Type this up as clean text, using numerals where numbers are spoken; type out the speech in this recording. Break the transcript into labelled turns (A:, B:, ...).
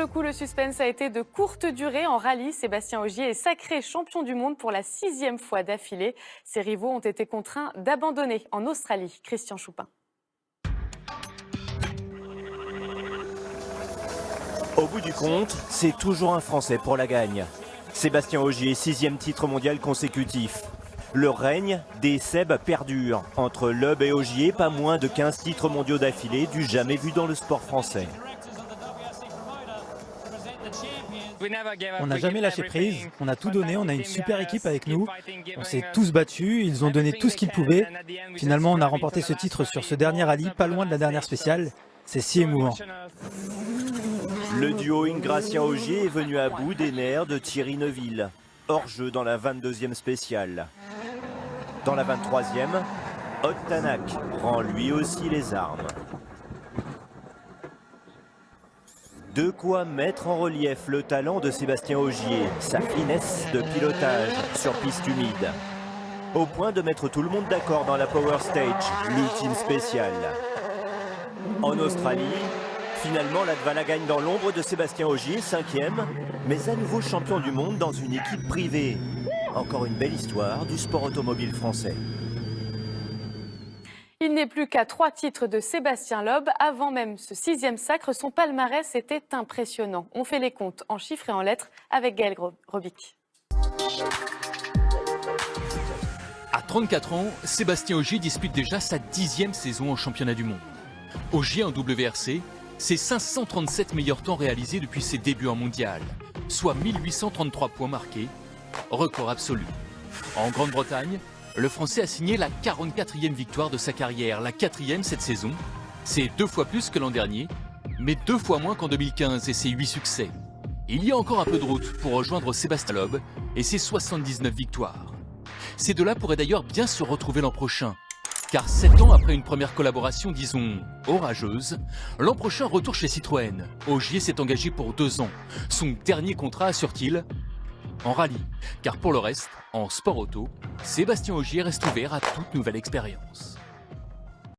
A: le coup, le suspense a été de courte durée en rallye. Sébastien Ogier est sacré champion du monde pour la 6e fois d'affilée. Ses rivaux ont été contraints d'abandonner en Australie. Christian Choupin.
B: Au bout du compte, c'est toujours un Français pour la gagne. Sébastien Ogier, 6e titre mondial consécutif. Le règne des Seb perdure. Entre Loeb et Ogier, pas moins de 15 titres mondiaux d'affilée, du jamais vu dans le sport français.
C: On n'a jamais lâché prise, on a tout donné, on a une super équipe avec nous, on s'est tous battus, ils ont donné tout ce qu'ils pouvaient. Finalement, on a remporté ce titre sur ce dernier rallye, pas loin de la dernière spéciale. C'est si émouvant.
B: Le duo Ingracien-Ogier est venu à bout des nerfs de Thierry Neuville, hors jeu dans la 22e spéciale. Dans la 23e, Odd Tanak prend lui aussi les armes. De quoi mettre en relief le talent de Sébastien Ogier, sa finesse de pilotage sur piste humide. Au point de mettre tout le monde d'accord dans la Power Stage, l'ultime spéciale. En Australie, finalement Latvala gagne dans l'ombre de Sébastien Ogier, 5e, mais à nouveau champion du monde dans une équipe privée. Encore une belle histoire du sport automobile français.
A: Il n'est plus qu'à 3 titres de Sébastien Loeb. Avant même ce 6e sacre, son palmarès était impressionnant. On fait les comptes en chiffres et en lettres avec Gaël Robic.
D: À 34 ans, Sébastien Ogier dispute déjà sa 10e saison en championnat du monde. Ogier en WRC, c'est 537 meilleurs temps réalisés depuis ses débuts en mondial, soit 1833 points marqués, record absolu. En Grande-Bretagne, le Français a signé la 44e victoire de sa carrière, la 4e cette saison. C'est 2 fois plus que l'an dernier, mais 2 fois moins qu'en 2015 et ses 8 succès. Il y a encore un peu de route pour rejoindre Sébastien Loeb et ses 79 victoires. Ces deux-là pourraient d'ailleurs bien se retrouver l'an prochain. Car 7 ans après une première collaboration, disons, orageuse, l'an prochain retour chez Citroën. Ogier s'est engagé pour 2 ans. Son dernier contrat, assure-t-il, en rallye. Car pour le reste, en sport auto, Sébastien Ogier reste ouvert à toute nouvelle expérience.